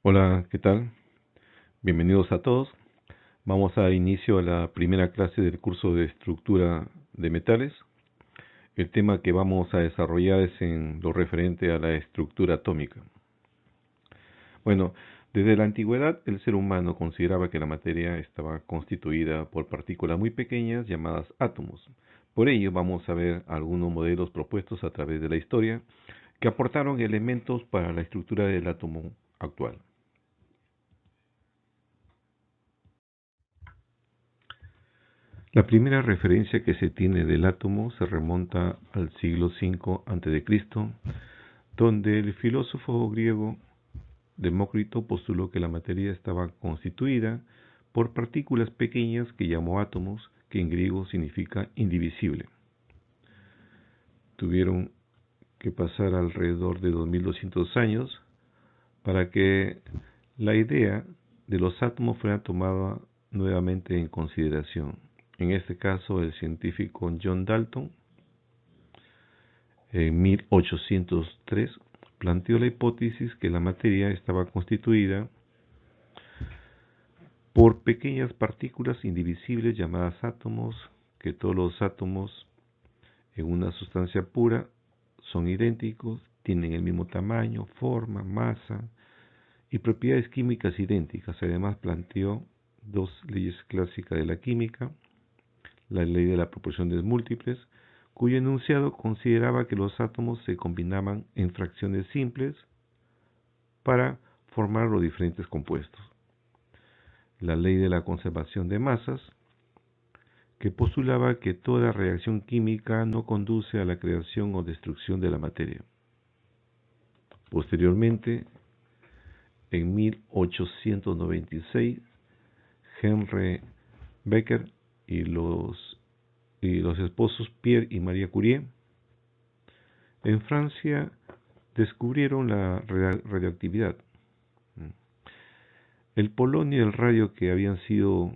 Hola, ¿qué tal? Bienvenidos a todos. Vamos a dar inicio a la primera clase del curso de estructura de metales. El tema que vamos a desarrollar es en lo referente a la estructura atómica. Bueno, desde la antigüedad el ser humano consideraba que la materia estaba constituida por partículas muy pequeñas llamadas átomos. Por ello vamos a ver algunos modelos propuestos a través de la historia que aportaron elementos para la estructura del átomo actual. La primera referencia que se tiene del átomo se remonta al siglo V a.C., donde el filósofo griego Demócrito postuló que la materia estaba constituida por partículas pequeñas que llamó átomos, que en griego significa indivisible. Tuvieron que pasar alrededor de 2200 años para que la idea de los átomos fuera tomada nuevamente en consideración. En este caso, el científico John Dalton, en 1803, planteó la hipótesis que la materia estaba constituida por pequeñas partículas indivisibles llamadas átomos, que todos los átomos en una sustancia pura son idénticos, tienen el mismo tamaño, forma, masa y propiedades químicas idénticas. Además, planteó dos leyes clásicas de la química: la ley de la proporción de múltiples, cuyo enunciado consideraba que los átomos se combinaban en fracciones simples para formar los diferentes compuestos; la ley de la conservación de masas, que postulaba que toda reacción química no conduce a la creación o destrucción de la materia. Posteriormente, en 1896, Henri Becquerel y los esposos Pierre y Marie Curie en Francia descubrieron la radioactividad. El polonio y el radio, que habían sido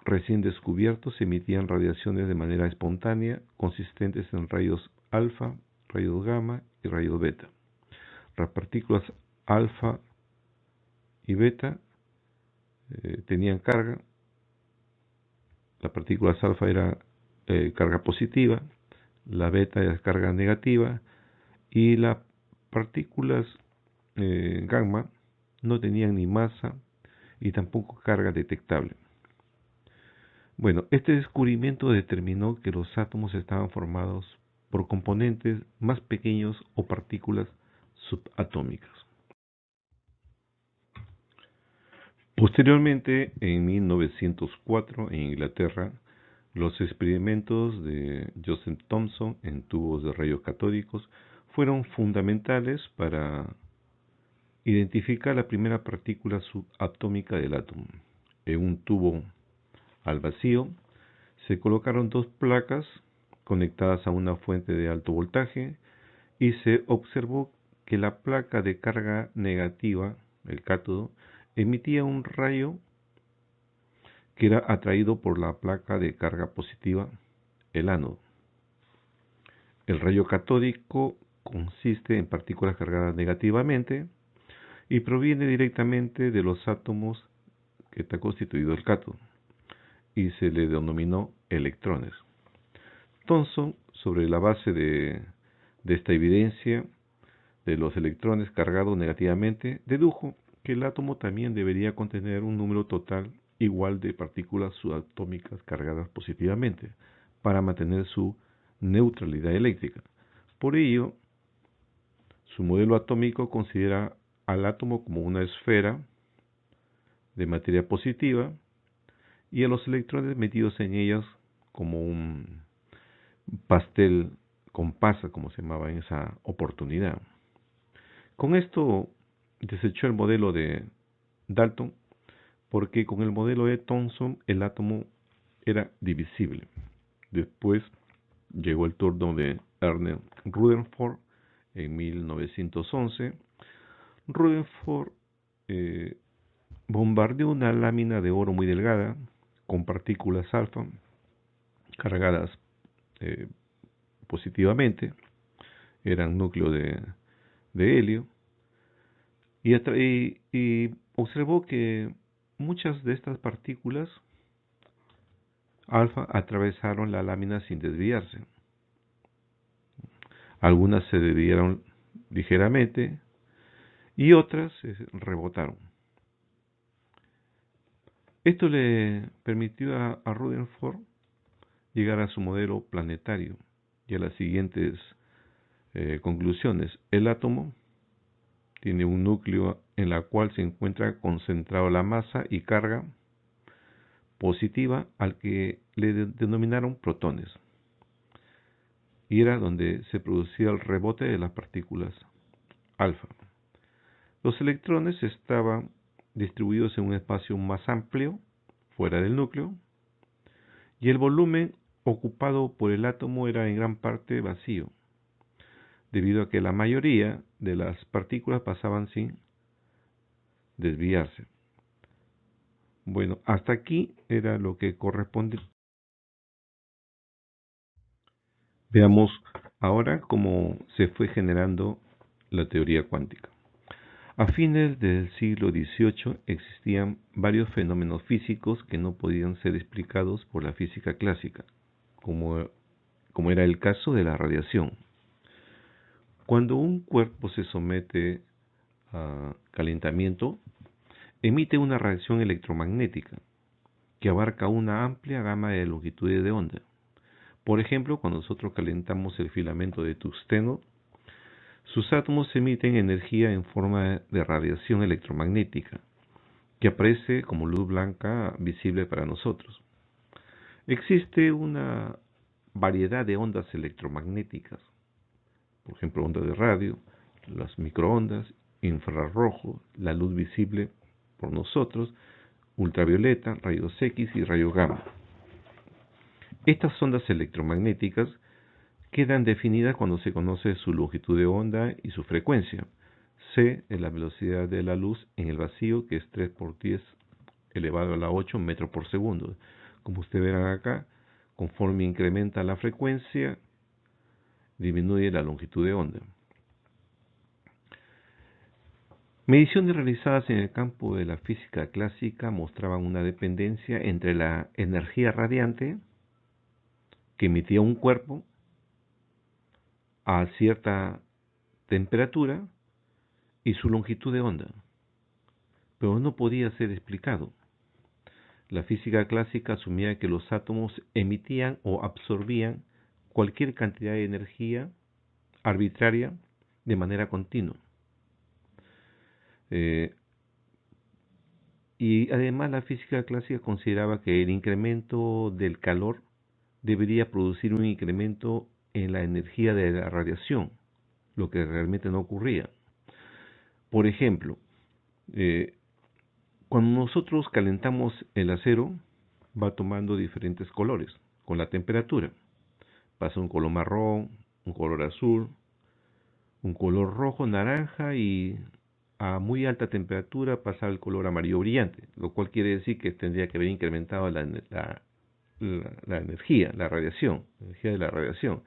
recién descubiertos, emitían radiaciones de manera espontánea, consistentes en rayos alfa, rayos gamma y rayos beta. Las partículas alfa y beta tenían carga. Las partículas alfa era carga positiva, la beta era carga negativa, y las partículas gamma no tenían ni masa y tampoco carga detectable. Bueno, este descubrimiento determinó que los átomos estaban formados por componentes más pequeños o partículas subatómicas. Posteriormente, en 1904, en Inglaterra, los experimentos de Joseph Thomson en tubos de rayos catódicos fueron fundamentales para identificar la primera partícula subatómica del átomo. En un tubo al vacío se colocaron dos placas conectadas a una fuente de alto voltaje y se observó que la placa de carga negativa, el cátodo, emitía un rayo que era atraído por la placa de carga positiva, el ánodo. El rayo catódico consiste en partículas cargadas negativamente y proviene directamente de los átomos que está constituido el cátodo, y se le denominó electrones. Thomson, sobre la base de esta evidencia de los electrones cargados negativamente, dedujo que el átomo también debería contener un número total igual de partículas subatómicas cargadas positivamente para mantener su neutralidad eléctrica. Por ello, su modelo atómico considera al átomo como una esfera de materia positiva y a los electrones metidos en ellas como un pastel con pasa, como se llamaba en esa oportunidad. Con esto desechó el modelo de Dalton, porque con el modelo de Thomson el átomo era divisible. Después llegó el turno de Ernest Rutherford en 1911. Rutherford bombardeó una lámina de oro muy delgada con partículas alfa cargadas positivamente, eran núcleo de helio, y observó que muchas de estas partículas alfa atravesaron la lámina sin desviarse. Algunas se desviaron ligeramente y otras rebotaron. Esto le permitió a Rutherford llegar a su modelo planetario y a las siguientes conclusiones. El átomo tiene un núcleo en la cual se encuentra concentrado la masa y carga positiva al que le denominaron protones, y era donde se producía el rebote de las partículas alfa. Los electrones estaban distribuidos en un espacio más amplio, fuera del núcleo, y el volumen ocupado por el átomo era en gran parte vacío, debido a que la mayoría de las partículas pasaban sin desviarse. Bueno, hasta aquí era lo que corresponde. Veamos ahora cómo se fue generando la teoría cuántica. A fines del siglo XVIII existían varios fenómenos físicos que no podían ser explicados por la física clásica, como era el caso de la radiación. Cuando un cuerpo se somete a calentamiento, emite una radiación electromagnética que abarca una amplia gama de longitudes de onda. Por ejemplo, cuando nosotros calentamos el filamento de tungsteno, sus átomos emiten energía en forma de radiación electromagnética, que aparece como luz blanca visible para nosotros. Existe una variedad de ondas electromagnéticas, por ejemplo, ondas de radio, las microondas, infrarrojo, la luz visible por nosotros, ultravioleta, rayos X y rayos gamma. Estas ondas electromagnéticas quedan definidas cuando se conoce su longitud de onda y su frecuencia. C es la velocidad de la luz en el vacío, que es 3 por 10 elevado a la 8 metros por segundo. Como ustedes verán acá, conforme incrementa la frecuencia, disminuye la longitud de onda. Mediciones realizadas en el campo de la física clásica mostraban una dependencia entre la energía radiante que emitía un cuerpo a cierta temperatura y su longitud de onda, pero no podía ser explicado. La física clásica asumía que los átomos emitían o absorbían cualquier cantidad de energía arbitraria de manera continua. Y además la física clásica consideraba que el incremento del calor debería producir un incremento en la energía de la radiación, lo que realmente no ocurría. Por ejemplo, cuando nosotros calentamos el acero, va tomando diferentes colores con la temperatura. Pasa un color marrón, un color azul, un color rojo, naranja y a muy alta temperatura pasa el color amarillo brillante, lo cual quiere decir que tendría que haber incrementado la energía, la energía de la radiación.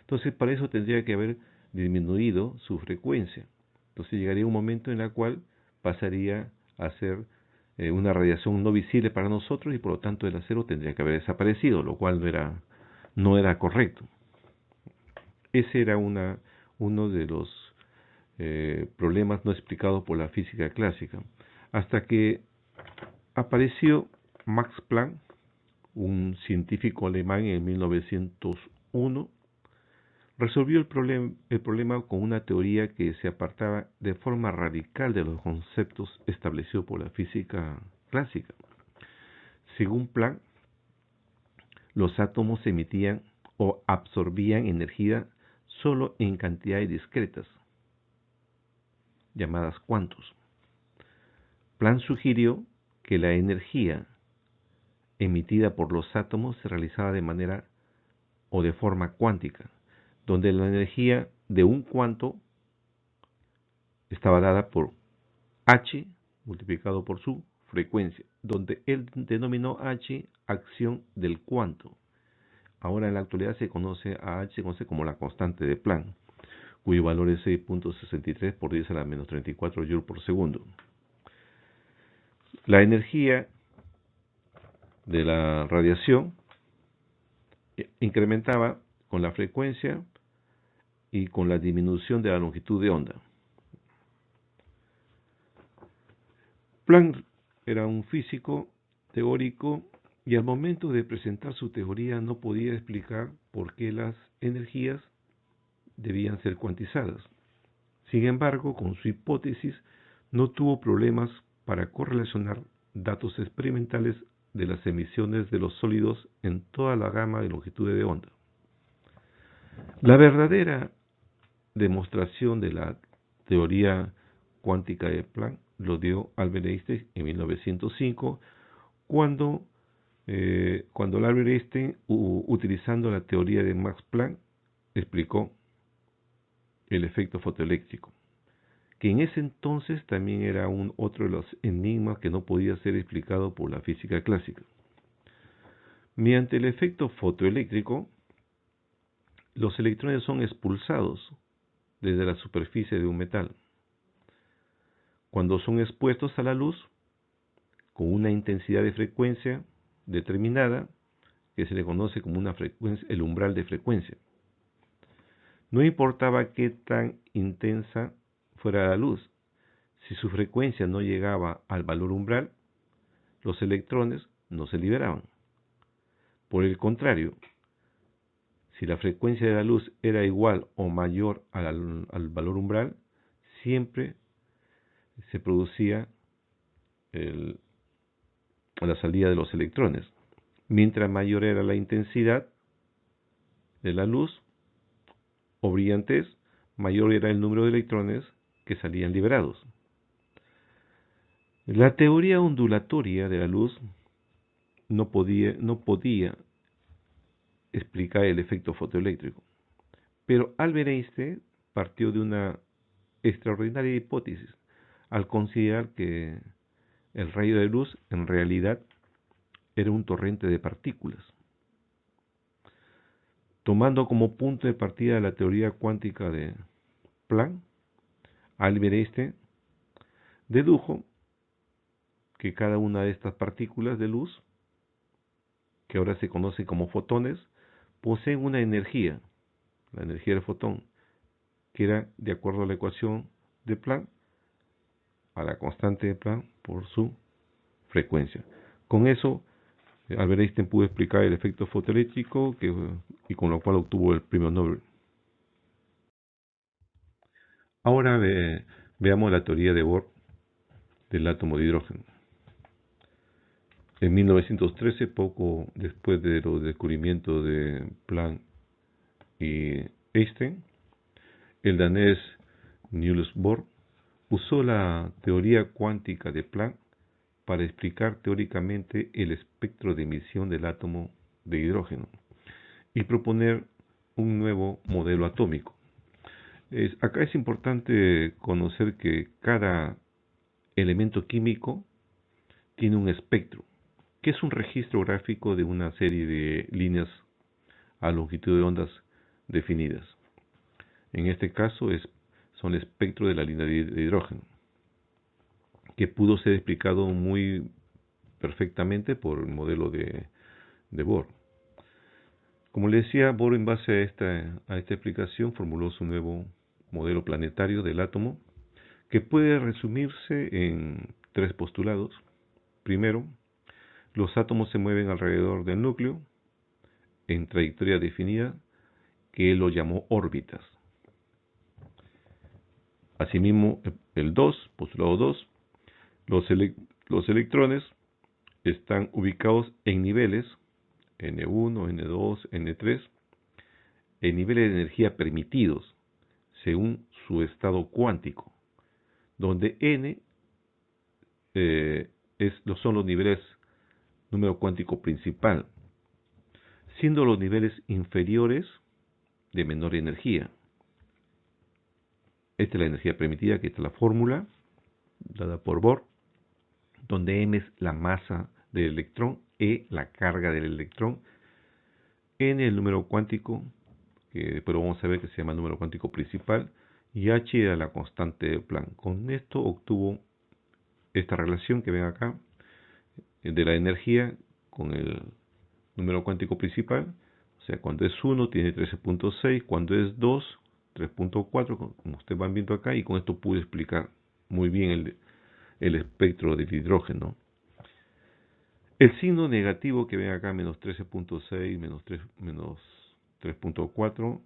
Entonces, para eso tendría que haber disminuido su frecuencia. Entonces, llegaría un momento en el cual pasaría a ser una radiación no visible para nosotros y por lo tanto el acero tendría que haber desaparecido, lo cual no era correcto. Ese era uno de los problemas no explicados por la física clásica, hasta que apareció Max Planck, un científico alemán en 1901, resolvió el problema con una teoría que se apartaba de forma radical de los conceptos establecidos por la física clásica. Según Planck, los átomos emitían o absorbían energía solo en cantidades discretas, llamadas cuantos. Planck sugirió que la energía emitida por los átomos se realizaba de manera o de forma cuántica, donde la energía de un cuanto estaba dada por H multiplicado por su frecuencia, donde él denominó H acción del cuanto. Ahora en la actualidad se conoce a H como la constante de Planck. cuyo valor es 6.63 por 10 a la menos 34 joules por segundo. La energía de la radiación incrementaba con la frecuencia y con la disminución de la longitud de onda. Planck era un físico teórico y al momento de presentar su teoría no podía explicar por qué las energías debían ser cuantizadas. Sin embargo, con su hipótesis no tuvo problemas para correlacionar datos experimentales de las emisiones de los sólidos en toda la gama de longitudes de onda. La verdadera demostración de la teoría cuántica de Planck lo dio Albert Einstein en 1905, cuando Albert Einstein, utilizando la teoría de Max Planck, explicó el efecto fotoeléctrico, que en ese entonces también era otro de los enigmas que no podía ser explicado por la física clásica. Mediante el efecto fotoeléctrico, los electrones son expulsados desde la superficie de un metal. Cuando son expuestos a la luz, con una intensidad de frecuencia determinada, que se le conoce como una frecuencia, el umbral de frecuencia. No importaba qué tan intensa fuera la luz, si su frecuencia no llegaba al valor umbral, los electrones no se liberaban. Por el contrario, si la frecuencia de la luz era igual o mayor al valor umbral, siempre se producía la salida de los electrones. Mientras mayor era la intensidad de la luz o brillantez, mayor era el número de electrones que salían liberados. La teoría ondulatoria de la luz no podía explicar el efecto fotoeléctrico, pero Albert Einstein partió de una extraordinaria hipótesis al considerar que el rayo de luz en realidad era un torrente de partículas. Tomando como punto de partida la teoría cuántica de Planck, Albert Einstein dedujo que cada una de estas partículas de luz, que ahora se conoce como fotones, poseen una energía, la energía del fotón, que era, de acuerdo a la ecuación de Planck, a la constante de Planck por su frecuencia. Con eso, Albert Einstein pudo explicar el efecto fotoeléctrico y con lo cual obtuvo el premio Nobel. Ahora veamos la teoría de Bohr del átomo de hidrógeno. En 1913, poco después de los descubrimientos de Planck y Einstein, el danés Niels Bohr usó la teoría cuántica de Planck para explicar teóricamente el espectro de emisión del átomo de hidrógeno y proponer un nuevo modelo atómico. Acá es importante conocer que cada elemento químico tiene un espectro, que es un registro gráfico de una serie de líneas a longitud de ondas definidas. En este caso son el espectro de la línea de hidrógeno, que pudo ser explicado muy perfectamente por el modelo de Bohr. Como le decía, Bohr, en base a esta explicación, formuló su nuevo modelo planetario del átomo, que puede resumirse en tres postulados. Primero, los átomos se mueven alrededor del núcleo en trayectoria definida, que él lo llamó órbitas. Asimismo, el postulado 2, los electrones están ubicados en niveles N1, N2, N3, en niveles de energía permitidos según su estado cuántico, donde N son los niveles número cuántico principal, siendo los niveles inferiores de menor energía. Esta es la energía permitida, que está la fórmula dada por Bohr, donde m es la masa del electrón, e la carga del electrón, n el número cuántico, que después lo vamos a ver, que se llama el número cuántico principal, y H era la constante de Planck. Con esto obtuvo esta relación que ven acá de la energía con el número cuántico principal. O sea, cuando es 1 tiene 13.6, cuando es 2, 3.4, como ustedes van viendo acá, y con esto pude explicar muy bien el espectro del hidrógeno. El signo negativo que ven acá, menos 13.6, menos 3.4,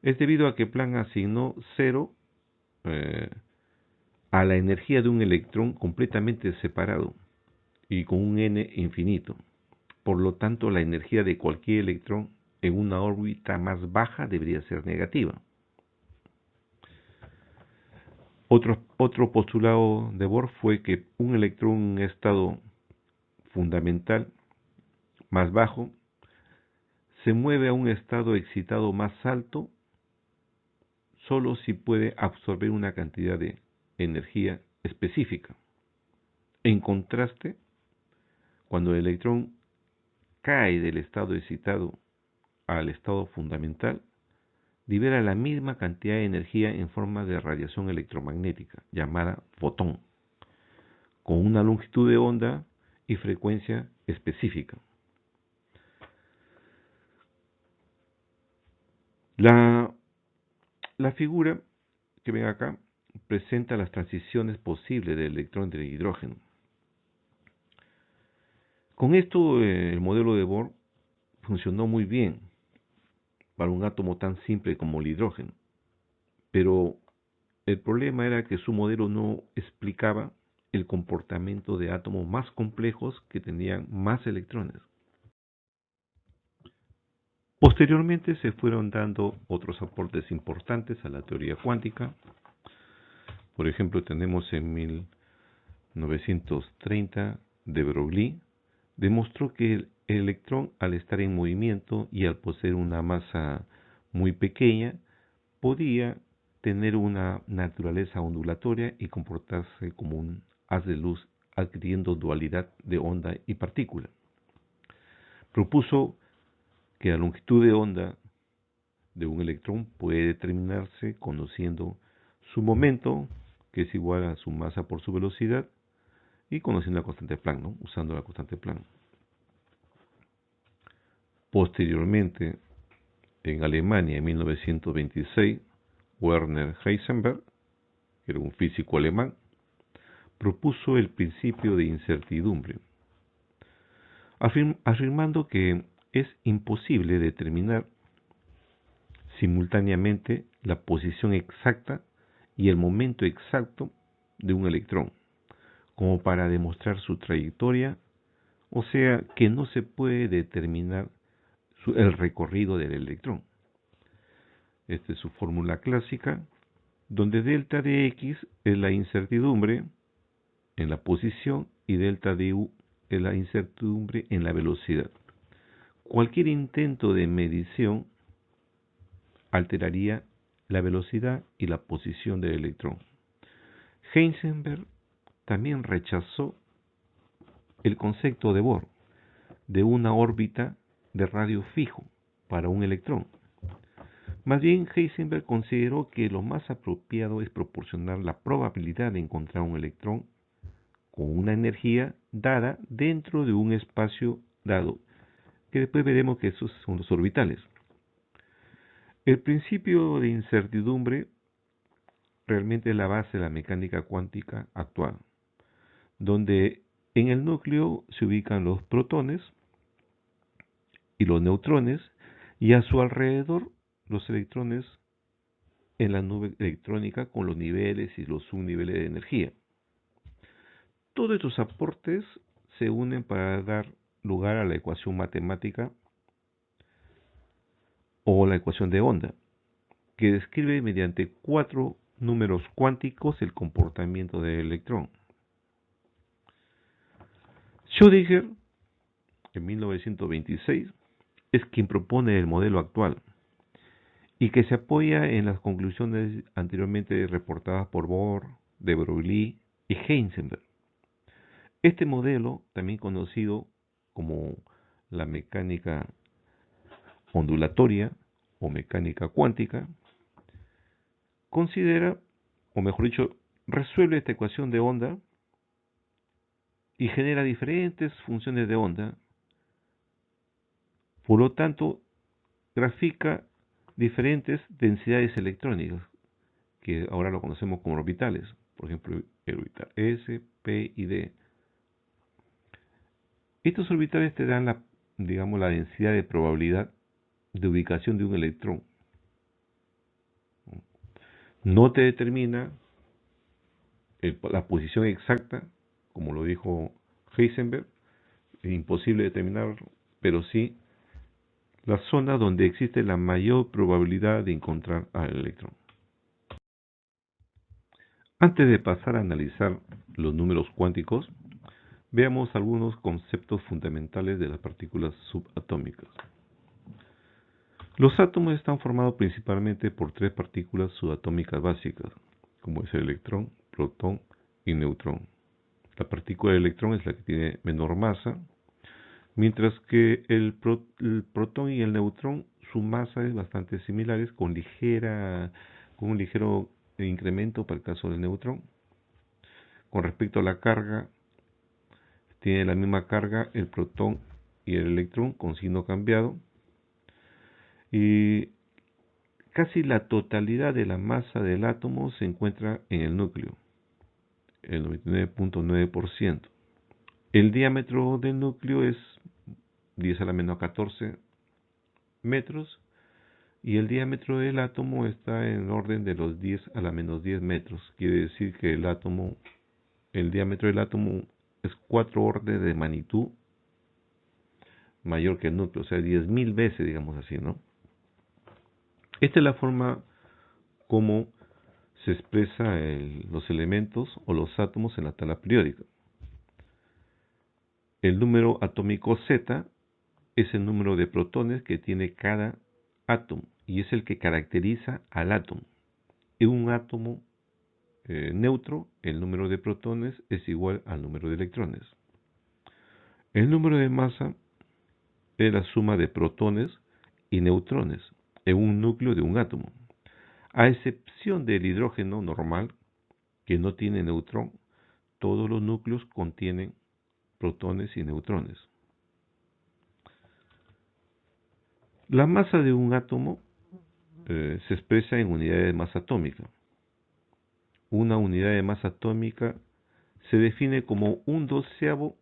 es debido a que Planck asignó 0 a la energía de un electrón completamente separado y con un n infinito. Por lo tanto, la energía de cualquier electrón en una órbita más baja debería ser negativa. Otro postulado de Bohr fue que un electrón en un estado fundamental más bajo se mueve a un estado excitado más alto solo si puede absorber una cantidad de energía específica. En contraste, cuando el electrón cae del estado excitado al estado fundamental, libera la misma cantidad de energía en forma de radiación electromagnética, llamada fotón, con una longitud de onda y frecuencia específica. La figura que ven acá presenta las transiciones posibles del electrón del hidrógeno. Con esto, el modelo de Bohr funcionó muy bien para un átomo tan simple como el hidrógeno, pero el problema era que su modelo no explicaba el comportamiento de átomos más complejos que tenían más electrones. Posteriormente se fueron dando otros aportes importantes a la teoría cuántica. Por ejemplo, tenemos en 1930 de Broglie demostró que el electrón, al estar en movimiento y al poseer una masa muy pequeña, podía tener una naturaleza ondulatoria y comportarse como un haz de luz, adquiriendo dualidad de onda y partícula. Propuso que la longitud de onda de un electrón puede determinarse conociendo su momento, que es igual a su masa por su velocidad, y conociendo la constante Planck, ¿no? Usando la constante Planck. Posteriormente, en Alemania, en 1926, Werner Heisenberg, que era un físico alemán, propuso el principio de incertidumbre, afirmando que es imposible determinar simultáneamente la posición exacta y el momento exacto de un electrón, como para demostrar su trayectoria, o sea que no se puede determinar el recorrido del electrón. Esta es su fórmula clásica, donde delta de x es la incertidumbre en la posición y delta de u es la incertidumbre en la velocidad. Cualquier intento de medición alteraría la velocidad y la posición del electrón. Heisenberg también rechazó el concepto de Bohr de una órbita de radio fijo para un electrón. Más bien, Heisenberg consideró que lo más apropiado es proporcionar la probabilidad de encontrar un electrón con una energía dada dentro de un espacio dado, que después veremos que esos son los orbitales. El principio de incertidumbre realmente es la base de la mecánica cuántica actual, donde en el núcleo se ubican los protones y los neutrones, y a su alrededor los electrones en la nube electrónica con los niveles y los subniveles de energía. Todos estos aportes se unen para dar lugar a la ecuación matemática o la ecuación de onda, que describe mediante 4 números cuánticos el comportamiento del electrón. Schrödinger, en 1926, es quien propone el modelo actual y que se apoya en las conclusiones anteriormente reportadas por Bohr, de Broglie y Heisenberg. Este modelo, también conocido como la mecánica ondulatoria o mecánica cuántica, considera, o mejor dicho, resuelve esta ecuación de onda y genera diferentes funciones de onda. Por lo tanto, grafica diferentes densidades electrónicas, que ahora lo conocemos como orbitales. Por ejemplo, el orbital S, P y D. Estos orbitales te dan la densidad de probabilidad de ubicación de un electrón. No te determina la posición exacta, como lo dijo Heisenberg, es imposible determinarlo, pero sí la zona donde existe la mayor probabilidad de encontrar al electrón. Antes de pasar a analizar los números cuánticos, veamos algunos conceptos fundamentales de las partículas subatómicas. Los átomos están formados principalmente por tres partículas subatómicas básicas, como es el electrón, protón y neutrón. La partícula del electrón es la que tiene menor masa, mientras que el protón y el neutrón, su masa es bastante similares, con un ligero incremento para el caso del neutrón. Con respecto a la carga, tiene la misma carga el protón y el electrón con signo cambiado. Y casi la totalidad de la masa del átomo se encuentra en el núcleo, el 99.9%. El diámetro del núcleo es 10 a la menos 14 metros y el diámetro del átomo está en el orden de los 10 a la menos 10 metros. Quiere decir que el diámetro del átomo es 4 órdenes de magnitud mayor que el núcleo, o sea, 10.000 veces, digamos así, ¿no? Esta es la forma como se expresa los elementos o los átomos en la tabla periódica. El número atómico Z es el número de protones que tiene cada átomo y es el que caracteriza al átomo. En un átomo neutro, el número de protones es igual al número de electrones. El número de masa es la suma de protones y neutrones en un núcleo de un átomo. A excepción del hidrógeno normal, que no tiene neutrón, todos los núcleos contienen protones y neutrones. La masa de un átomo se expresa en unidades de masa atómica. Una unidad de masa atómica se define como un doceavo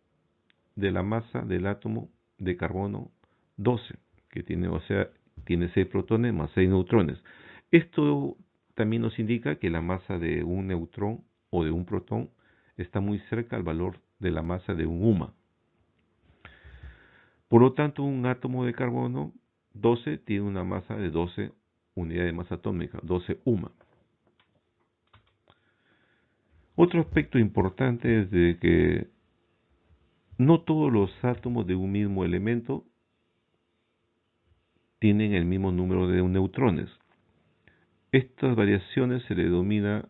de la masa del átomo de carbono 12, que tiene 6 protones más 6 neutrones. Esto también nos indica que la masa de un neutrón o de un protón está muy cerca al valor de la masa de un UMA. Por lo tanto, un átomo de carbono 12 tiene una masa de 12 unidades de masa atómica, 12 UMA. Otro aspecto importante es de que no todos los átomos de un mismo elemento tienen el mismo número de neutrones. Estas variaciones se le denomina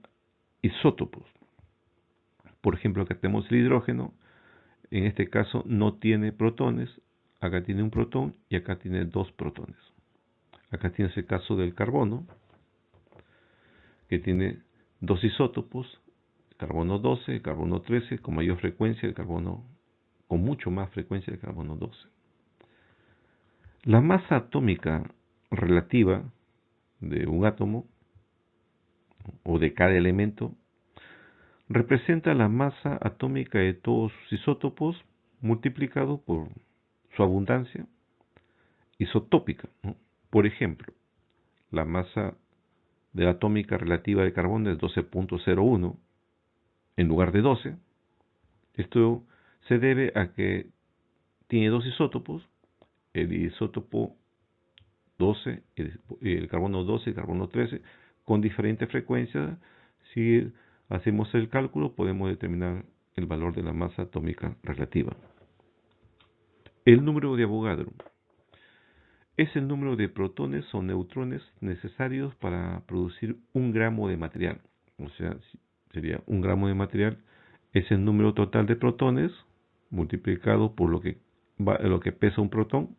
isótopos. Por ejemplo, acá tenemos el hidrógeno, en este caso no tiene protones, acá tiene un protón y acá tiene 2 protones. Acá tienes el caso del carbono, que tiene 2 isótopos, el carbono 12, el carbono 13, con mayor frecuencia, el carbono con mucho más frecuencia, el carbono 12. La masa atómica relativa de un átomo o de cada elemento representa la masa atómica de todos sus isótopos multiplicado por su abundancia isotópica, ¿no? Por ejemplo, la masa de la atómica relativa de carbono es 12.01 en lugar de 12. Esto se debe a que tiene 2 isótopos, el isótopo 12, el carbono 12 y el carbono 13, con diferente frecuencia. Si hacemos el cálculo, podemos determinar el valor de la masa atómica relativa. El número de Avogadro es el número de protones o neutrones necesarios para producir un gramo de material. O sea, sería un gramo de material es el número total de protones multiplicado por lo que pesa un protón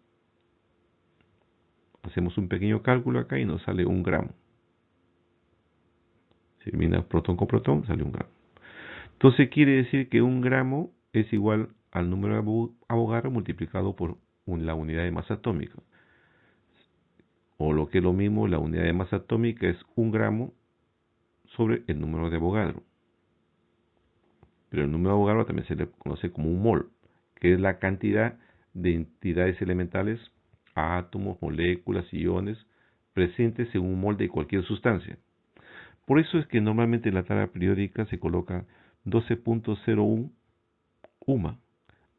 Hacemos un pequeño cálculo acá y nos sale 1 gramo. Si elimina protón con protón, sale 1 gramo. Entonces quiere decir que 1 gramo es igual al número de Avogadro multiplicado por la unidad de masa atómica. O lo que es lo mismo, la unidad de masa atómica es 1 gramo sobre el número de Avogadro. Pero el número de Avogadro también se le conoce como un mol, que es la cantidad de entidades elementales, átomos, moléculas, iones, presentes en un mol de cualquier sustancia. Por eso es que normalmente en la tabla periódica se coloca 12.01 UMA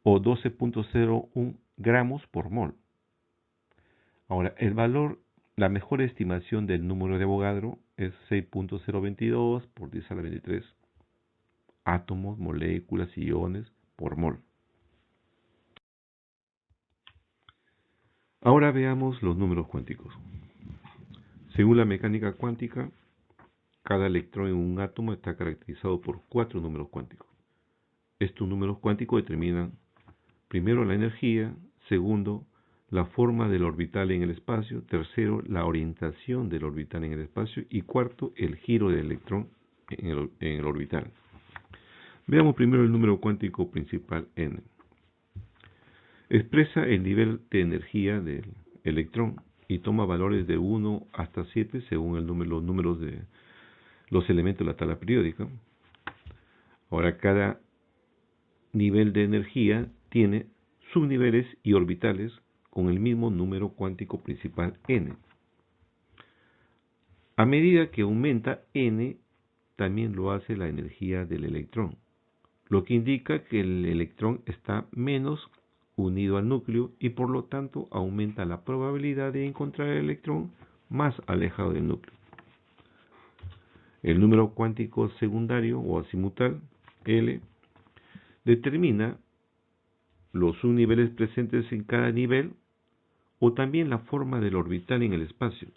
o 12.01 gramos por mol. Ahora, el valor, la mejor estimación del número de Avogadro es 6.022 por 10 a la 23 átomos, moléculas, iones por mol. Ahora veamos los números cuánticos. Según la mecánica cuántica, cada electrón en un átomo está caracterizado por 4 números cuánticos. Estos números cuánticos determinan, primero, la energía, segundo, la forma del orbital en el espacio, tercero, la orientación del orbital en el espacio y cuarto, el giro del electrón en el orbital. Veamos primero el número cuántico principal n. Expresa el nivel de energía del electrón y toma valores de 1 hasta 7 según los números de los elementos de la tabla periódica. Ahora, cada nivel de energía tiene subniveles y orbitales con el mismo número cuántico principal n. A medida que aumenta n, también lo hace la energía del electrón, lo que indica que el electrón está menos unido al núcleo y por lo tanto aumenta la probabilidad de encontrar el electrón más alejado del núcleo. El número cuántico secundario o azimutal, L, determina los subniveles presentes en cada nivel o también la forma del orbital en el espacio,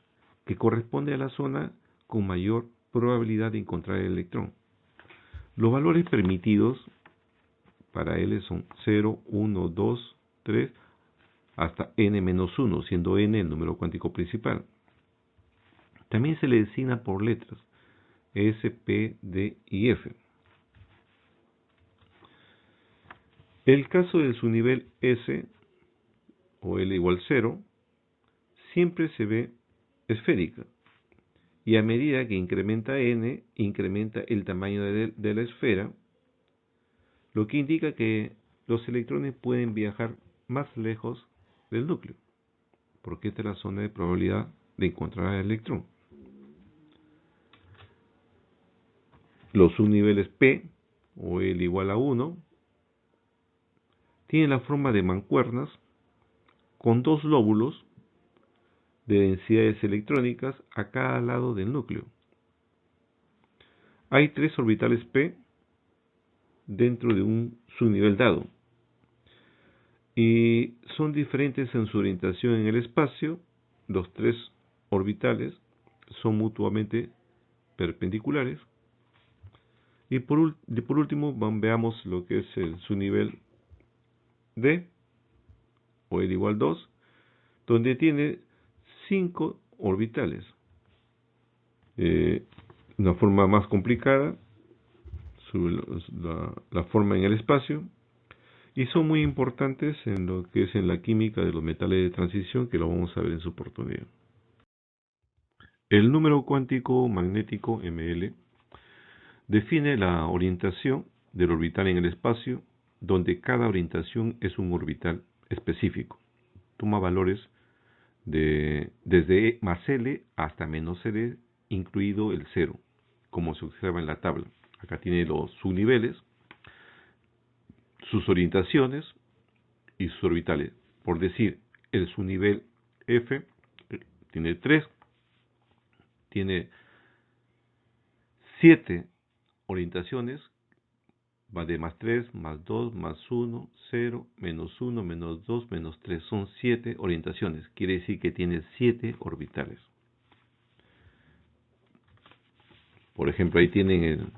que corresponde a la zona con mayor probabilidad de encontrar el electrón. Los valores permitidos para L son 0, 1, 2, 3, hasta n-1, siendo n el número cuántico principal. También se le designa por letras, S, P, D y F. El caso del subnivel S, o L igual 0, siempre se ve esférica, y a medida que incrementa n, incrementa el tamaño de la esfera, lo que indica que los electrones pueden viajar más lejos del núcleo, porque esta es la zona de probabilidad de encontrar al electrón. Los subniveles P, o L igual a 1, tienen la forma de mancuernas con dos lóbulos de densidades electrónicas a cada lado del núcleo. Hay 3 orbitales P dentro de un subnivel dado y son diferentes en su orientación en el espacio. Los 3 orbitales son mutuamente perpendiculares. Y por último veamos lo que es el subnivel D, o L igual 2, donde tiene 5 orbitales. Una forma más complicada, la forma en el espacio, y son muy importantes en lo que es en la química de los metales de transición, que lo vamos a ver en su oportunidad. El número cuántico magnético ML define la orientación del orbital en el espacio, donde cada orientación es un orbital específico. Toma valores desde más L hasta menos L, incluido el 0, como se observa en la tabla. Acá tiene los subniveles, sus orientaciones y sus orbitales. Por decir, el subnivel F tiene 3, tiene 7 orientaciones, va de más 3, más 2, más 1, 0, menos 1, menos 2, menos 3. Son 7 orientaciones. Quiere decir que tiene 7 orbitales. Por ejemplo, ahí tienen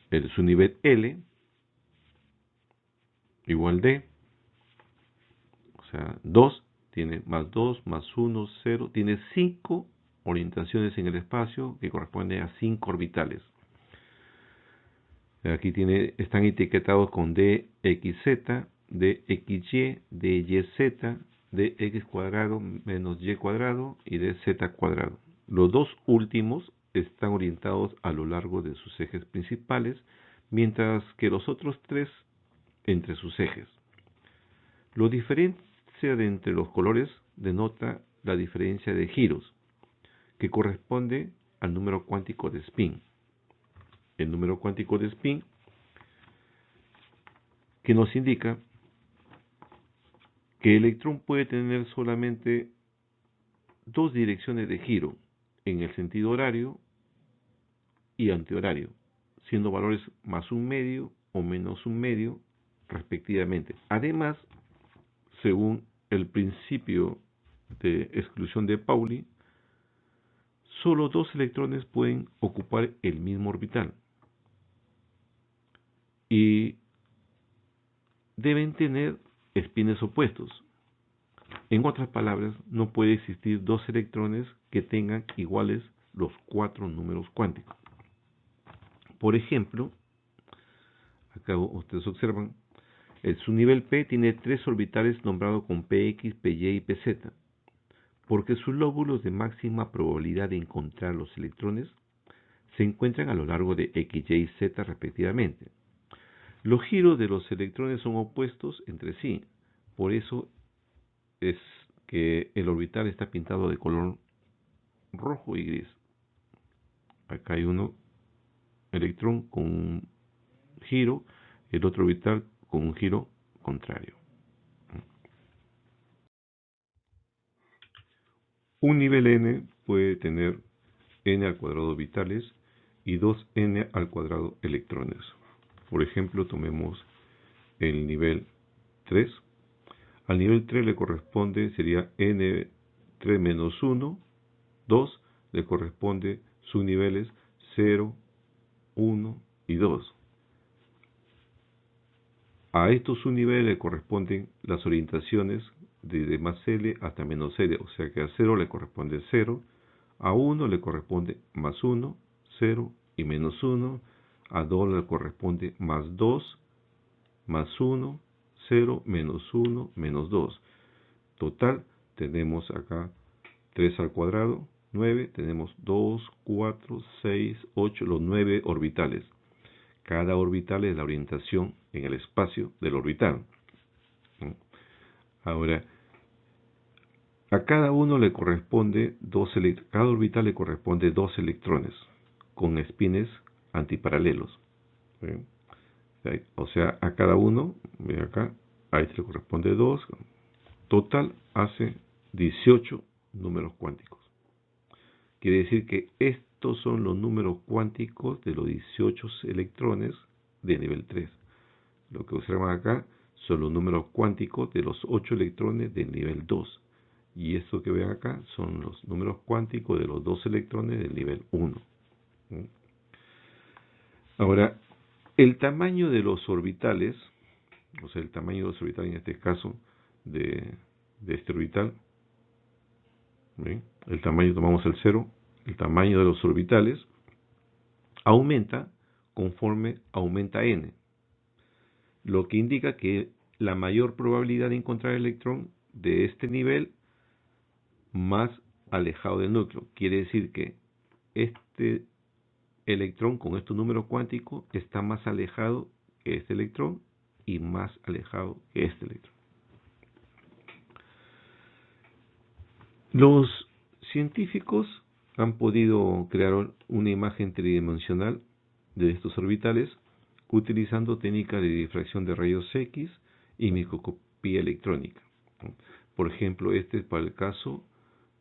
el subnivel L igual D, o sea, 2 tiene más 2, más 1, 0, tiene 5 orientaciones en el espacio que corresponden a 5 orbitales. Aquí están etiquetados con dxz, dxy, dyz, dx cuadrado menos y cuadrado y dz cuadrado. Los dos últimos están orientados a lo largo de sus ejes principales, mientras que los otros tres entre sus ejes. Lo diferencia de entre los colores denota la diferencia de giros, que corresponde al número cuántico de spin. El número cuántico de spin que nos indica que el electrón puede tener solamente dos direcciones de giro, en el sentido horario y antihorario, siendo valores más un medio o menos un medio respectivamente. Además, según el principio de exclusión de Pauli, solo dos electrones pueden ocupar el mismo orbital y deben tener espines opuestos. En otras palabras, no puede existir dos electrones que tengan iguales los 4 números cuánticos. Por ejemplo, acá ustedes observan, su nivel P tiene 3 orbitales nombrados con PX, PY y PZ, porque sus lóbulos de máxima probabilidad de encontrar los electrones se encuentran a lo largo de X, Y y Z respectivamente. Los giros de los electrones son opuestos entre sí, por eso es que el orbital está pintado de color rojo y gris. Acá hay uno electrón con un giro, el otro orbital con un giro contrario. Un nivel n puede tener n al cuadrado orbitales y 2n al cuadrado electrones. Por ejemplo, tomemos el nivel 3. Al nivel 3 le corresponde, sería n3 menos 1, 2, le corresponde subniveles 0, 1 y 2. A estos subniveles le corresponden las orientaciones desde más L hasta menos L, o sea que a 0 le corresponde 0, a 1 le corresponde más 1, 0 y menos 1, a 2 le corresponde más 2, más 1, 0, menos 1, menos 2. Total, tenemos acá 3 al cuadrado, 9, tenemos 2, 4, 6, 8, los 9 orbitales. Cada orbital es la orientación en el espacio del orbital. Ahora, a cada uno le corresponde cada orbital le corresponde 2 electrones con espines antiparalelos. O sea, a cada uno, ve acá, a este le corresponde 2. Total hace 18 números cuánticos. Quiere decir que estos son los números cuánticos de los 18 electrones de nivel 3. Lo que observan acá son los números cuánticos de los 8 electrones del nivel 2. Y esto que ven acá son los números cuánticos de los 2 electrones del nivel 1. Ahora, el tamaño de los orbitales, o sea, el tamaño de los orbitales en este caso de este orbital, ¿ven? El tamaño, tomamos el 0, el tamaño de los orbitales aumenta conforme aumenta n, lo que indica que la mayor probabilidad de encontrar el electrón de este nivel más alejado del núcleo. Quiere decir que este electrón con estos números cuánticos está más alejado que este electrón y más alejado que este electrón. Los científicos han podido crear una imagen tridimensional de estos orbitales utilizando técnicas de difracción de rayos X y microscopía electrónica. Por ejemplo, este es para el caso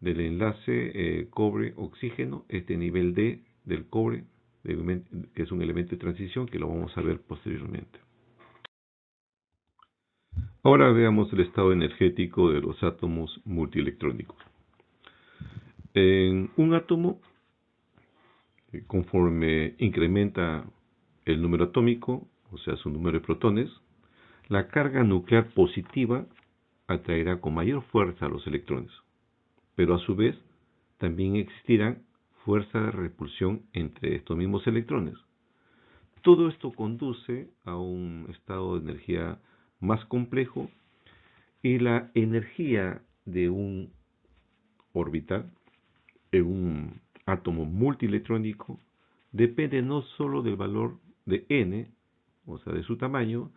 del enlace cobre-oxígeno, este nivel D del cobre, que es un elemento de transición que lo vamos a ver posteriormente. Ahora veamos el estado energético de los átomos multielectrónicos. En un átomo, conforme incrementa el número atómico, o sea su número de protones, la carga nuclear positiva atraerá con mayor fuerza a los electrones, pero a su vez también existirán fuerzas de repulsión entre estos mismos electrones. Todo esto conduce a un estado de energía más complejo y la energía de un orbital en un átomo multielectrónico depende no solo del valor de n, o sea, de su tamaño,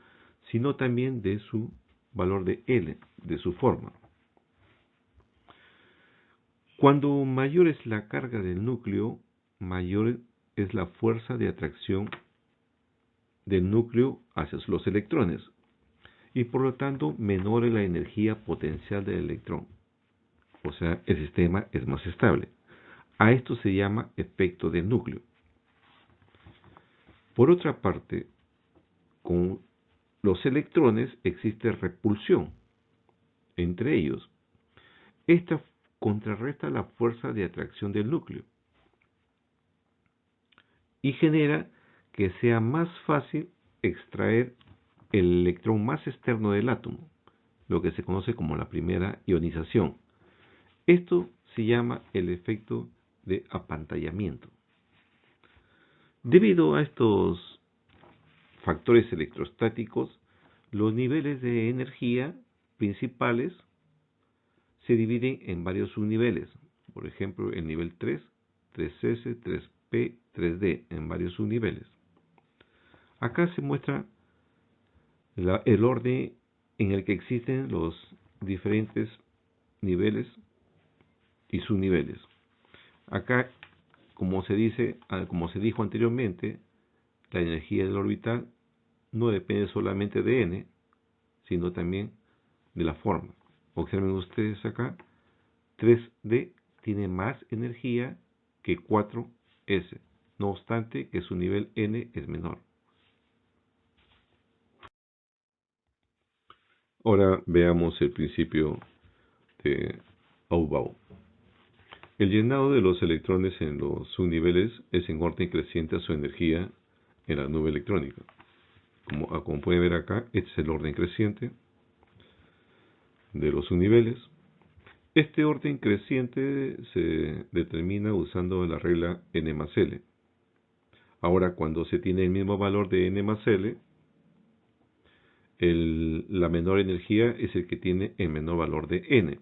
sino también de su valor de L, de su forma. Cuando mayor es la carga del núcleo, mayor es la fuerza de atracción del núcleo hacia los electrones y por lo tanto menor es la energía potencial del electrón. O sea, el sistema es más estable. A esto se llama efecto de núcleo. Por otra parte, con los electrones existe repulsión entre ellos. Esta contrarresta la fuerza de atracción del núcleo y genera que sea más fácil extraer el electrón más externo del átomo, lo que se conoce como la primera ionización. Esto se llama el efecto de apantallamiento. Debido a estos factores electrostáticos, los niveles de energía principales se dividen en varios subniveles. Por ejemplo, el nivel 3, 3S, 3P, 3D, en varios subniveles. Acá se muestra el orden en el que existen los diferentes niveles y subniveles. Acá, como se dijo anteriormente, la energía del orbital no depende solamente de n, sino también de la forma. Observen ustedes acá, 3D tiene más energía que 4S, no obstante que su nivel n es menor. Ahora veamos el principio de Aufbau. El llenado de los electrones en los subniveles es en orden creciente a su energía en la nube electrónica. Como pueden ver acá, este es el orden creciente de los subniveles. Este orden creciente se determina usando la regla n más L. Ahora, cuando se tiene el mismo valor de n más L, la menor energía es el que tiene el menor valor de n.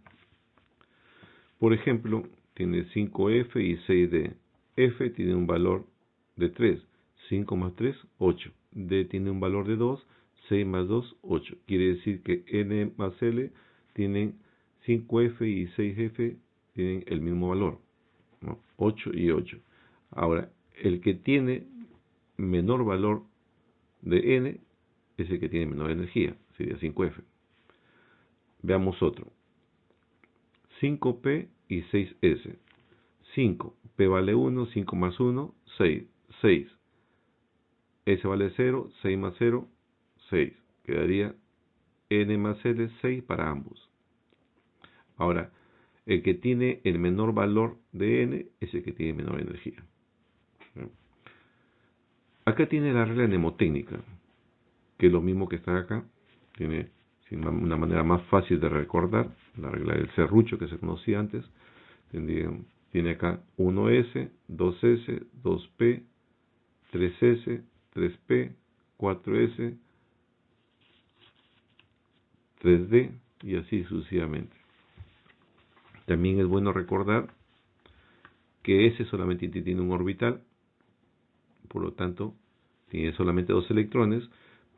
Por ejemplo, tiene 5F y 6D. F tiene un valor de 3. 5 más 3, 8. D tiene un valor de 2. 6 más 2, 8. Quiere decir que n más L tienen 5F y 6F tienen el mismo valor, ¿no? 8 y 8. Ahora, el que tiene menor valor de n es el que tiene menor energía, sería 5F. Veamos otro. 5P y 6S. 5, P vale 1, 5 más 1, 6. 6. S vale 0, 6 más 0, 6. Quedaría N más L, 6 para ambos. Ahora, el que tiene el menor valor de N es el que tiene menor energía. Acá tiene la regla mnemotécnica, que es lo mismo que está acá. Tiene una manera más fácil de recordar, la regla del serrucho que se conocía antes. Tiene acá 1S, 2S, 2P, 3S, 3P, 4S, 3D y así sucesivamente. También es bueno recordar que S solamente tiene un orbital, por lo tanto tiene solamente 2 electrones.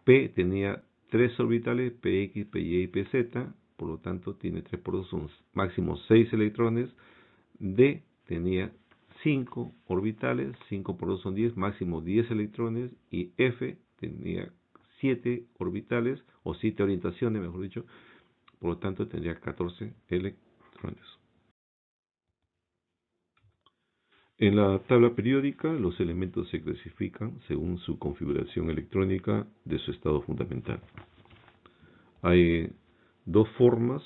P tenía 3 orbitales, PX, PY y PZ, por lo tanto tiene 3 por 2, son máximo 6 electrones. D tenía 5 orbitales, 5 por 2 son 10, máximo 10 electrones. Y F tenía 7 orbitales, o 7 orientaciones, mejor dicho, por lo tanto tendría 14 electrones. En la tabla periódica, los elementos se clasifican según su configuración electrónica de su estado fundamental. Hay dos formas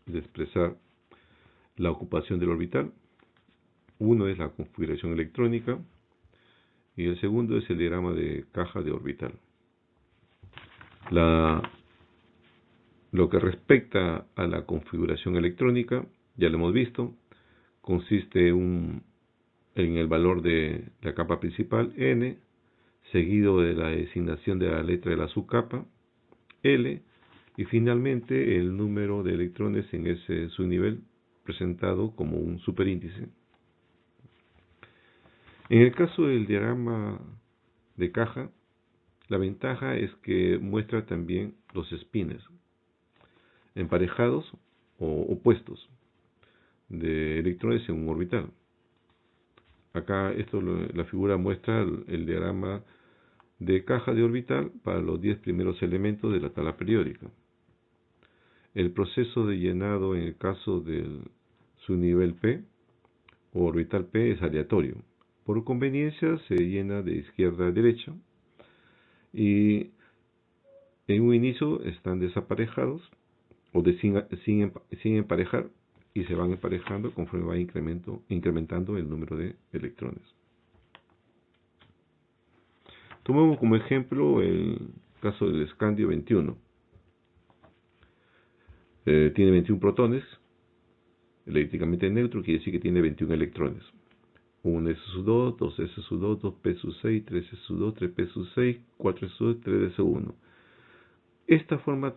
de expresar la ocupación del orbital. Uno es la configuración electrónica y el segundo es el diagrama de caja de orbital. La Lo que respecta a la configuración electrónica, ya lo hemos visto, consiste en el valor de la capa principal, n, seguido de la designación de la letra de la subcapa, L, y finalmente el número de electrones en ese subnivel presentado como un superíndice. En el caso del diagrama de caja, la ventaja es que muestra también los espines emparejados o opuestos de electrones en un orbital. Acá la figura muestra el diagrama de caja de orbital para los 10 primeros elementos de la tabla periódica. El proceso de llenado en el caso del subnivel P o orbital P es aleatorio. Por conveniencia se llena de izquierda a derecha y en un inicio están desaparejados o sin emparejar y se van emparejando conforme va incrementando el número de electrones. Tomemos como ejemplo el caso del escandio 21. Tiene 21 protones, eléctricamente neutro, quiere decir que tiene 21 electrones. 1s2, 2s2, 2p6, 3s2, 3p6, 4s2, 3s1. Esta forma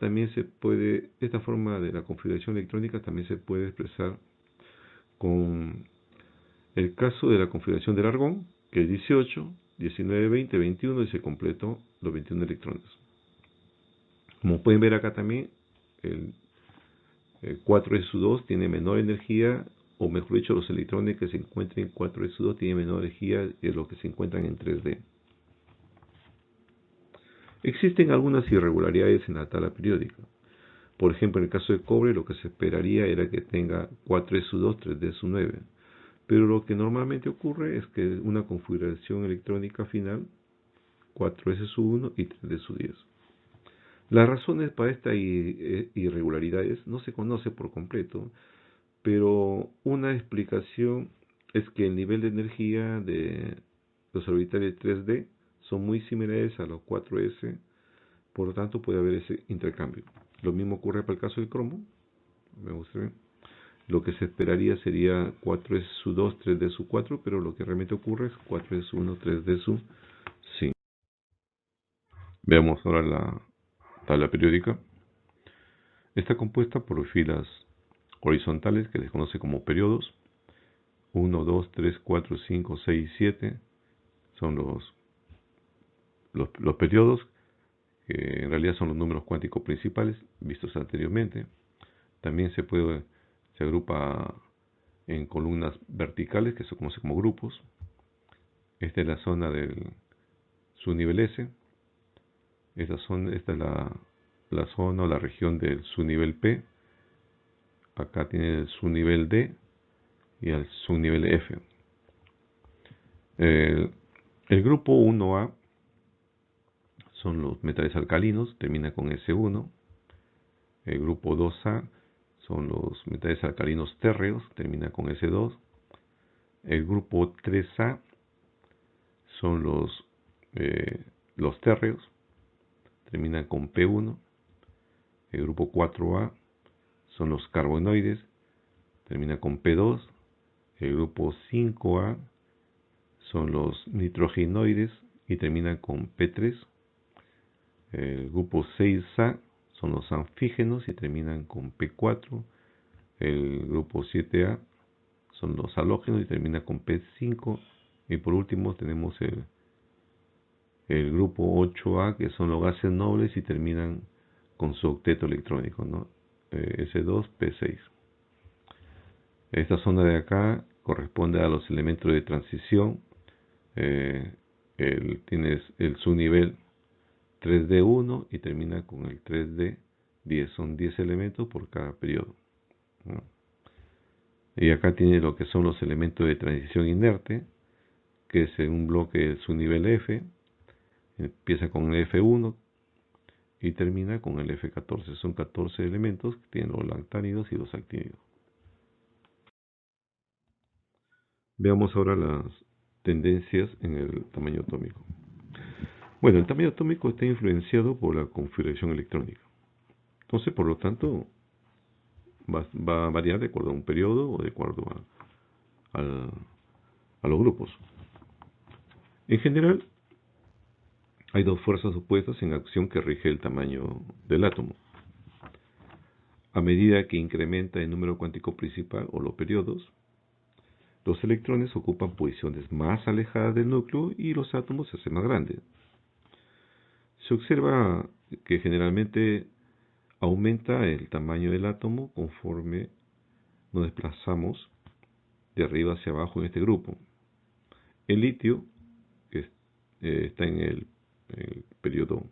de la configuración electrónica también se puede expresar con el caso de la configuración del argón, que es 18, 19, 20, 21 y se completó los 21 electrones. Como pueden ver acá también, el 4s2 tiene menor energía, o mejor dicho, los electrones que se encuentran en 4s2 tienen menor energía que los que se encuentran en 3D. Existen algunas irregularidades en la tabla periódica. Por ejemplo, en el caso del cobre, lo que se esperaría era que tenga 4s2, 3d9. Pero lo que normalmente ocurre es que una configuración electrónica final, 4s1 y 3d10. Las razones para estas irregularidades no se conoce por completo, pero una explicación es que el nivel de energía de los orbitales 3D son muy similares a los 4s, por lo tanto puede haber ese intercambio. Lo mismo ocurre para el caso del cromo. Me gusta bien. Lo que se esperaría sería 4s2, 3d4, pero lo que realmente ocurre es 4s1, 3d5. Veamos ahora la tabla periódica. Está compuesta por filas horizontales que se conoce como periodos. 1, 2, 3, 4, 5, 6, 7 son los periodos, que en realidad son los números cuánticos principales vistos anteriormente. También se agrupa en columnas verticales que se conocen como grupos. Esta es la zona del subnivel S. Esta es la zona o la región del subnivel P. Acá tiene el subnivel D y el subnivel F. El grupo 1A son los metales alcalinos, termina con S1. El grupo 2A son los metales alcalinos térreos, termina con S2. El grupo 3A son los térreos, terminan con P1. El grupo 4A son los carbonoides, termina con P2. El grupo 5A son los nitrogenoides y terminan con P3. El grupo 6A son los anfígenos y terminan con P4. El grupo 7A son los halógenos y termina con P5. Y por último tenemos el grupo 8A, que son los gases nobles y terminan con su octeto electrónico, ¿no? S2P6. Esta zona de acá corresponde a los elementos de transición. Tienes el subnivel 3D1 y termina con el 3D10. Son 10 elementos por cada periodo, ¿no? Y acá tiene lo que son los elementos de transición inerte, que es en un bloque del subnivel F. Empieza con el F1 y termina con el F14. Son 14 elementos que tienen los lactánidos y los actínidos. Veamos ahora las tendencias en el tamaño atómico. Bueno, el tamaño atómico está influenciado por la configuración electrónica. Entonces, por lo tanto, va a variar de acuerdo a un periodo o de acuerdo al- a los grupos. En general, hay dos fuerzas opuestas en acción que rige el tamaño del átomo. A medida que incrementa el número cuántico principal o los periodos, los electrones ocupan posiciones más alejadas del núcleo y los átomos se hacen más grandes. Se observa que generalmente aumenta el tamaño del átomo conforme nos desplazamos de arriba hacia abajo en este grupo. El litio, que está en el periodo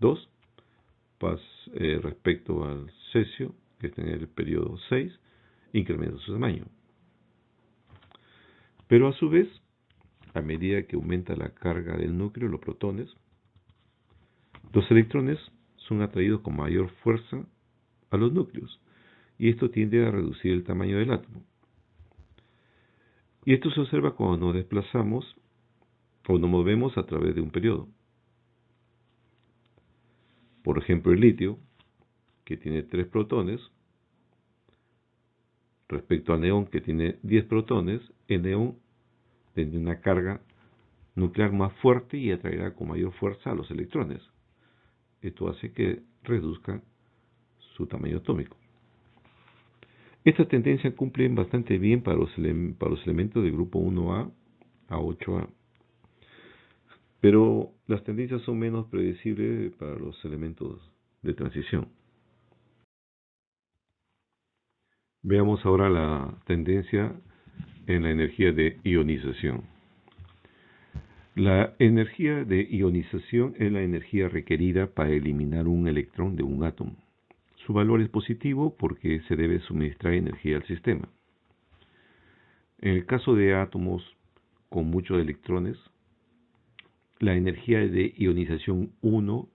2, respecto al cesio, que está en el periodo 6, incrementa su tamaño. Pero a su vez, a medida que aumenta la carga del núcleo, los protones, los electrones son atraídos con mayor fuerza a los núcleos, y esto tiende a reducir el tamaño del átomo. Y esto se observa cuando nos desplazamos o nos movemos a través de un periodo. Por ejemplo, el litio, que tiene 3 protones, respecto al neón, que tiene 10 protones, el neón tiene una carga nuclear más fuerte y atraerá con mayor fuerza a los electrones. Esto hace que reduzca su tamaño atómico. Esta tendencia cumple bastante bien para los elementos del grupo 1A a 8A, pero las tendencias son menos predecibles para los elementos de transición. Veamos ahora la tendencia en la energía de ionización. La energía de ionización es la energía requerida para eliminar un electrón de un átomo. Su valor es positivo porque se debe suministrar energía al sistema. En el caso de átomos con muchos electrones, la energía de ionización 1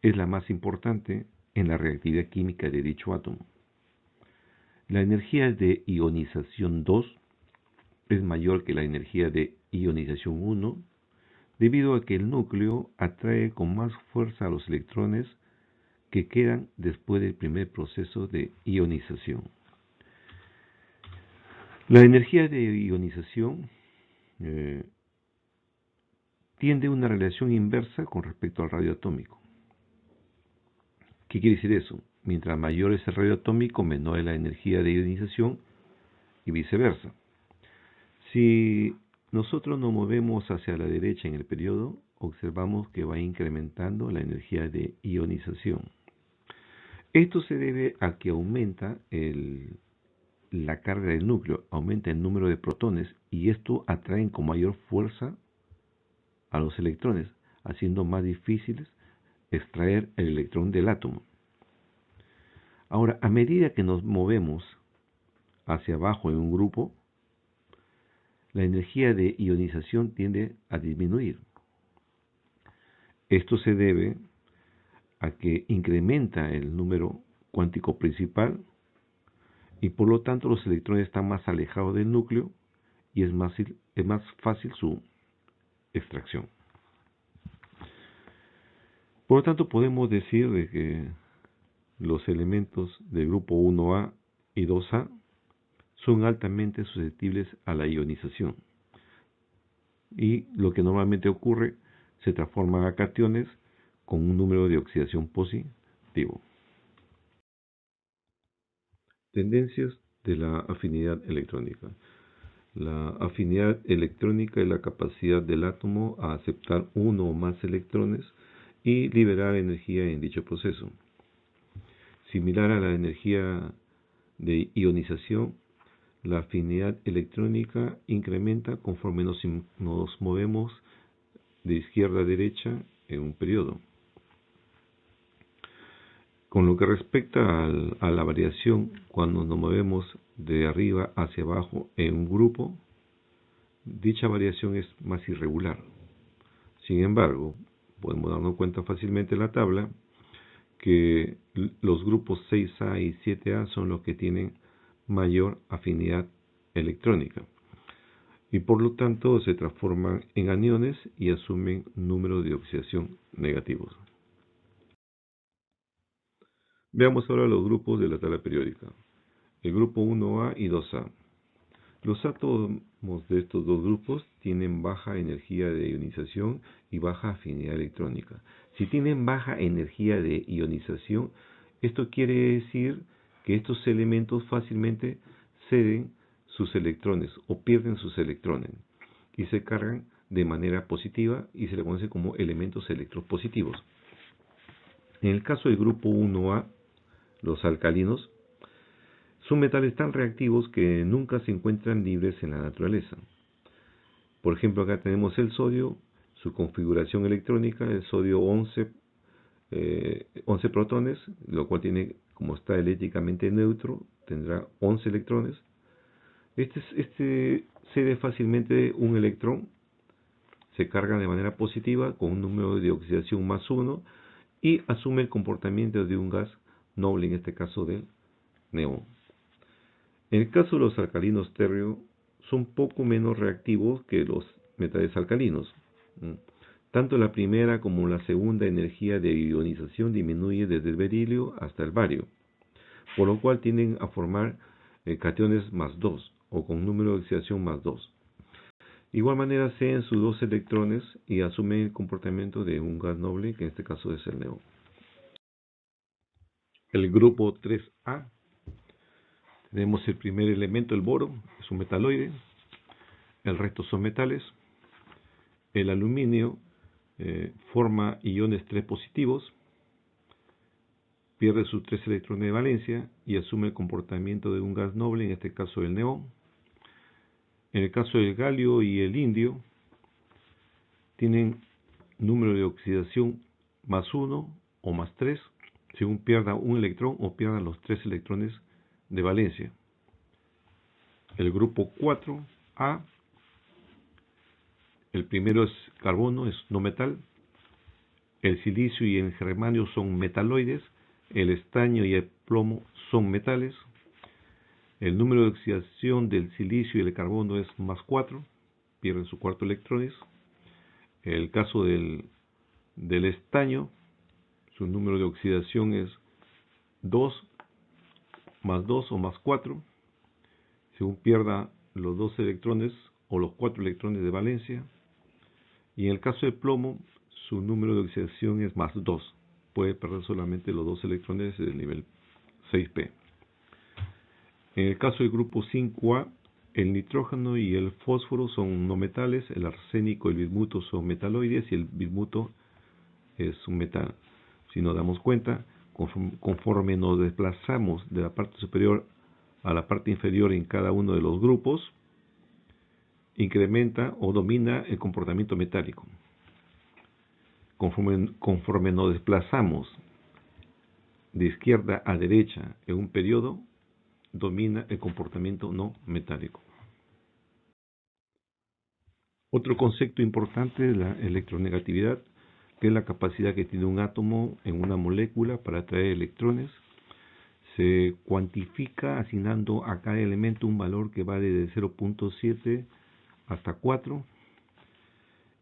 es la más importante en la reactividad química de dicho átomo. La energía de ionización 2 es mayor que la energía de ionización 1 debido a que el núcleo atrae con más fuerza a los electrones que quedan después del primer proceso de ionización. La energía de ionización tiende a una relación inversa con respecto al radio atómico. ¿Qué quiere decir eso? Mientras mayor es el radio atómico, menor es la energía de ionización y viceversa. Si nosotros nos movemos hacia la derecha en el periodo, observamos que va incrementando la energía de ionización. Esto se debe a que aumenta la carga del núcleo, aumenta el número de protones y esto atrae con mayor fuerza a los electrones, haciendo más difíciles extraer el electrón del átomo. Ahora, a medida que nos movemos hacia abajo en un grupo, la energía de ionización tiende a disminuir. Esto se debe a que incrementa el número cuántico principal y por lo tanto los electrones están más alejados del núcleo y es más fácil su extracción. Por lo tanto, podemos decir de que los elementos del grupo 1A y 2A son altamente susceptibles a la ionización. Y lo que normalmente ocurre, se transforman a cationes con un número de oxidación positivo. Tendencias de la afinidad electrónica. La afinidad electrónica es la capacidad del átomo a aceptar uno o más electrones y liberar energía en dicho proceso. Similar a la energía de ionización, la afinidad electrónica incrementa conforme nos movemos de izquierda a derecha en un periodo. Con lo que respecta a la variación cuando nos movemos de arriba hacia abajo en un grupo, dicha variación es más irregular. Sin embargo, podemos darnos cuenta fácilmente en la tabla que los grupos 6A y 7A son los que tienen mayor afinidad electrónica y por lo tanto se transforman en aniones y asumen números de oxidación negativos. Veamos ahora los grupos de la tabla periódica. El grupo 1A y 2A. Los átomos de estos dos grupos tienen baja energía de ionización y baja afinidad electrónica. Si tienen baja energía de ionización, esto quiere decir que estos elementos fácilmente ceden sus electrones o pierden sus electrones y se cargan de manera positiva y se le conoce como elementos electropositivos. En el caso del grupo 1A, los alcalinos, son metales tan reactivos que nunca se encuentran libres en la naturaleza. Por ejemplo, acá tenemos el sodio, su configuración electrónica, el sodio 11 protones, lo cual tiene, como está eléctricamente neutro, tendrá 11 electrones. Este cede fácilmente un electrón, se carga de manera positiva con un número de oxidación más 1 y asume el comportamiento de un gas noble, en este caso del neón. En el caso de los alcalinos térreo, son poco menos reactivos que los metales alcalinos. Tanto la primera como la segunda energía de ionización disminuye desde el berilio hasta el bario, por lo cual tienden a formar cationes más 2 o con número de oxidación más 2. De igual manera ceden sus dos electrones y asumen el comportamiento de un gas noble, que en este caso es el neón. El grupo 3A. Tenemos el primer elemento, el boro, es un metaloide. El resto son metales. El aluminio forma iones 3 positivos, pierde sus 3 electrones de valencia y asume el comportamiento de un gas noble, en este caso el neón. En el caso del galio y el indio, tienen número de oxidación más 1 o más 3, según pierda un electrón o pierdan los 3 electrones de valencia. El grupo 4A, el primero es carbono, es no metal. El silicio y el germanio son metaloides. El estaño y el plomo son metales. El número de oxidación del silicio y el carbono es más 4, pierden su cuarto electrones. El caso del estaño, su número de oxidación es 2, más 2 o más 4, según pierda los 2 electrones o los 4 electrones de valencia. Y en el caso del plomo, su número de oxidación es más 2, puede perder solamente los 2 electrones del nivel 6p. En el caso del grupo 5A, el nitrógeno y el fósforo son no metales, el arsénico y el bismuto son metaloides y el bismuto es un metal. Si nos damos cuenta, conforme nos desplazamos de la parte superior a la parte inferior en cada uno de los grupos, incrementa o domina el comportamiento metálico. Conforme nos desplazamos de izquierda a derecha en un periodo, domina el comportamiento no metálico. Otro concepto importante es la electronegatividad, que es la capacidad que tiene un átomo en una molécula para atraer electrones. Se cuantifica asignando a cada elemento un valor que va desde 0.7 hasta 4.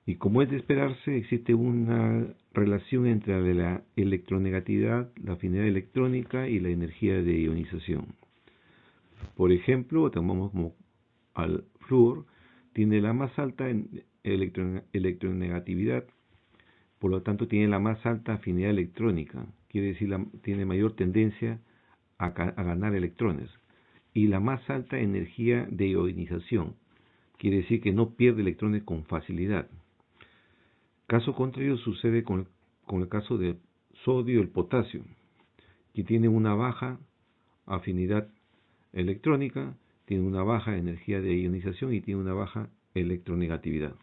Y como es de esperarse, existe una relación entre la electronegatividad, la afinidad electrónica y la energía de ionización. Por ejemplo, tomamos como al flúor, tiene la más alta electronegatividad, por lo tanto tiene la más alta afinidad electrónica, quiere decir tiene mayor tendencia a ganar electrones, y la más alta energía de ionización, quiere decir que no pierde electrones con facilidad. Caso contrario sucede con el caso del sodio y el potasio, que tienen una baja afinidad electrónica, tiene una baja energía de ionización y tiene una baja electronegatividad.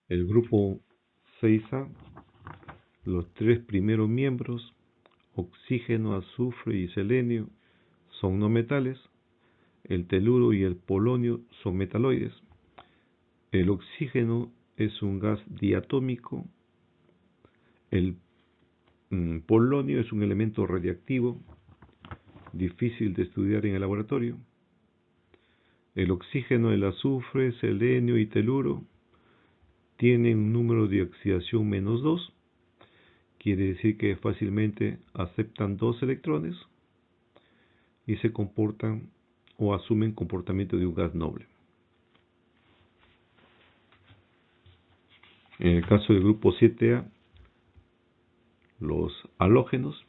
El grupo 6A, los 3 primeros miembros, oxígeno, azufre y selenio, son no metales. El teluro y el polonio son metaloides. El oxígeno es un gas diatómico. El polonio es un elemento radiactivo, difícil de estudiar en el laboratorio. El oxígeno, el azufre, selenio y teluro tienen un número de oxidación menos 2, quiere decir que fácilmente aceptan 2 electrones y se comportan o asumen comportamiento de un gas noble. En el caso del grupo 7A, los halógenos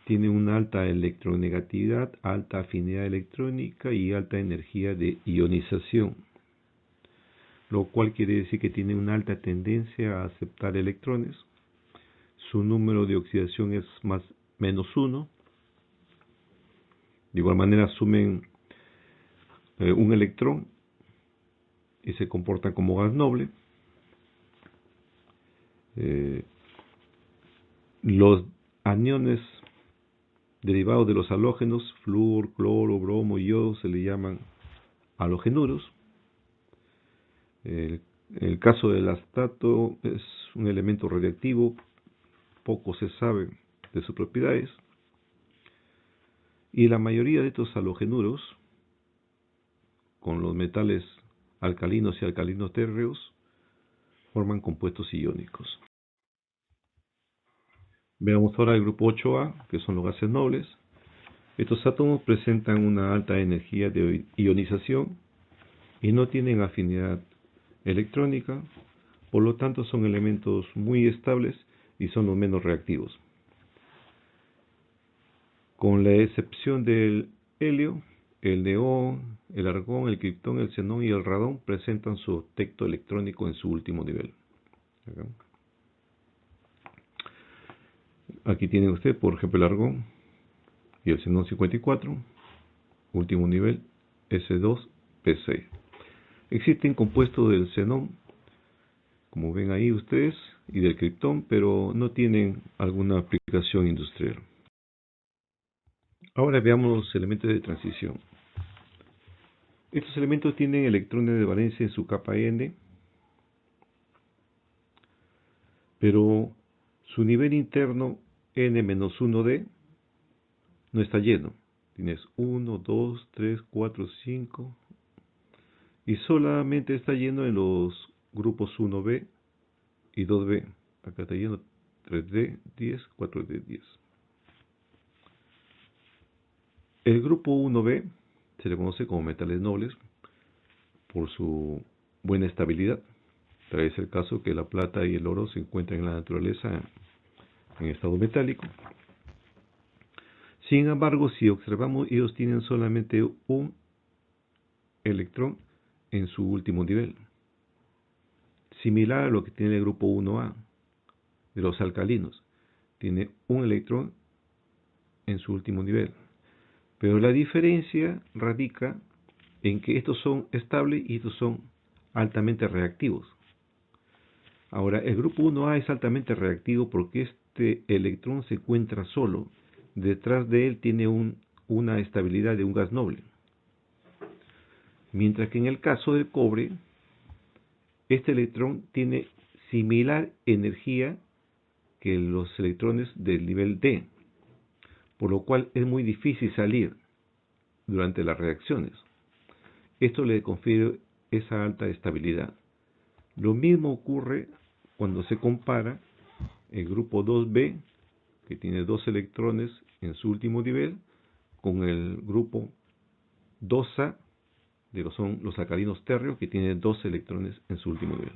tienen una alta electronegatividad, alta afinidad electrónica y alta energía de ionización, lo cual quiere decir que tienen una alta tendencia a aceptar electrones. Su número de oxidación es -1. De igual manera asumen un electrón y se comportan como gas noble. Los aniones derivados de los halógenos, flúor, cloro, bromo y yodo, se le llaman halogenuros. El caso del astato es un elemento radiactivo, poco se sabe de sus propiedades, y la mayoría de estos halogenuros, con los metales alcalinos y alcalinos térreos, forman compuestos iónicos. Veamos ahora el grupo 8A, que son los gases nobles. Estos átomos presentan una alta energía de ionización y no tienen afinidad electrónica, por lo tanto son elementos muy estables y son los menos reactivos. Con la excepción del helio, el neón, el argón, el criptón, el xenón y el radón presentan su octeto electrónico en su último nivel. Aquí tiene usted, por ejemplo, el argón y el xenón 54, último nivel, S2P6. Existen compuestos del xenón, como ven ahí ustedes, y del criptón, pero no tienen alguna aplicación industrial. Ahora veamos los elementos de transición. Estos elementos tienen electrones de valencia en su capa N, pero su nivel interno N-1D no está lleno. Tienes 1, 2, 3, 4, 5 y solamente está lleno en los grupos 1B y 2B. Acá está lleno 3D, 10, 4D, 10. El grupo 1B se le conoce como metales nobles por su buena estabilidad. Tal es el caso que la plata y el oro se encuentran en la naturaleza en estado metálico. Sin embargo, si observamos, ellos tienen solamente un electrón en su último nivel, similar a lo que tiene el grupo 1A de los alcalinos. Tiene un electrón en su último nivel. Pero la diferencia radica en que estos son estables y estos son altamente reactivos. Ahora, el grupo 1A es altamente reactivo porque este electrón se encuentra solo. Detrás de él tiene una estabilidad de un gas noble. Mientras que en el caso del cobre, este electrón tiene similar energía que los electrones del nivel D, por lo cual es muy difícil salir durante las reacciones. Esto le confiere esa alta estabilidad. Lo mismo ocurre cuando se compara el grupo 2B, que tiene 2 electrones en su último nivel, con el grupo 2A, son los alcalinos térreos, que tiene 2 electrones en su último nivel.